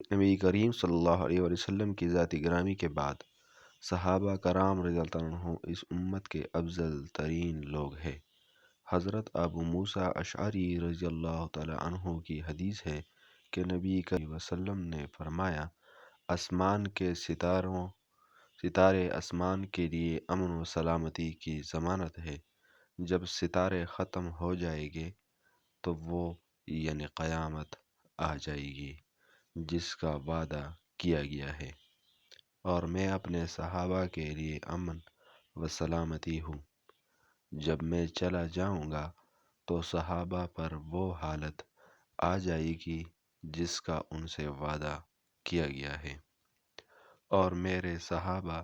نبی کریم صلی اللہ علیہ وسلم کی ذات گرامی کے بعد صحابہ کرام رضی اللہ عنہ اس امت کے افضل ترین لوگ ہیں۔ حضرت ابو موسیٰ اشعری رضی اللہ تعالی عنہ کی حدیث ہے کہ نبی کریم صلی اللہ علیہ وسلم نے فرمایا، آسمان کے ستارے آسمان کے لیے امن و سلامتی کی ضمانت ہے۔ جب ستارے ختم ہو جائیں گے تو وہ یعنی قیامت آ جائے گی جس کا وعدہ کیا گیا ہے، اور میں اپنے صحابہ کے لیے امن و سلامتی ہوں۔ جب میں چلا جاؤں گا تو صحابہ پر وہ حالت آ جائے گی جس کا ان سے وعدہ کیا گیا ہے، اور میرے صحابہ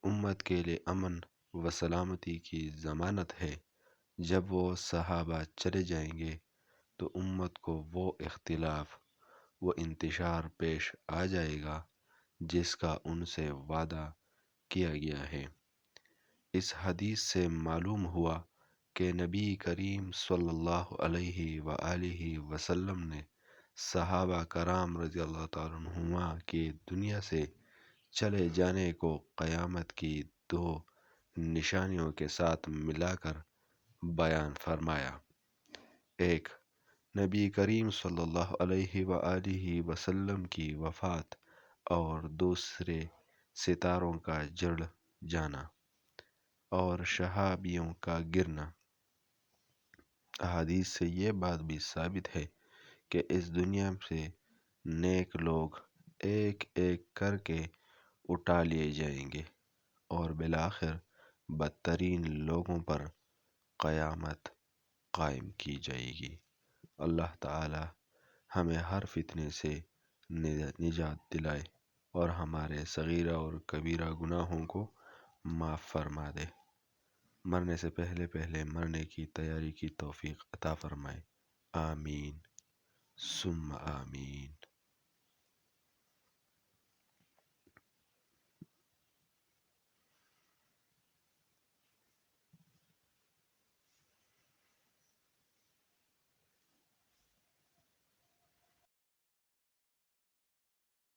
امت کے لیے امن و سلامتی کی ضمانت ہے۔ جب وہ صحابہ چلے جائیں گے تو امت کو وہ اختلاف و انتشار پیش آ جائے گا جس کا ان سے وعدہ کیا گیا ہے۔ اس حدیث سے معلوم ہوا کہ نبی کریم صلی اللہ علیہ وآلہ وسلم نے صحابہ کرام رضی اللہ تعالیٰ عنہما کی دنیا سے چلے جانے کو قیامت کی دو نشانیوں کے ساتھ ملا کر بیان فرمایا۔ ایک، نبی کریم صلی اللہ علیہ وآلہ وسلم کی وفات، اور دوسرے ستاروں کا جڑ جانا اور شہابیوں کا گرنا۔ احادیث سے یہ بات بھی ثابت ہے کہ اس دنیا سے نیک لوگ ایک ایک کر کے اٹھا لیے جائیں گے اور بالآخر بدترین لوگوں پر قیامت قائم کی جائے گی۔ اللہ تعالی ہمیں ہر فتنے سے نجات دلائے اور ہمارے صغیرہ اور کبیرہ گناہوں کو معاف فرما دے۔ مرنے سے پہلے مرنے کی تیاری کی توفیق عطا فرمائے۔ آمین ثم آمین۔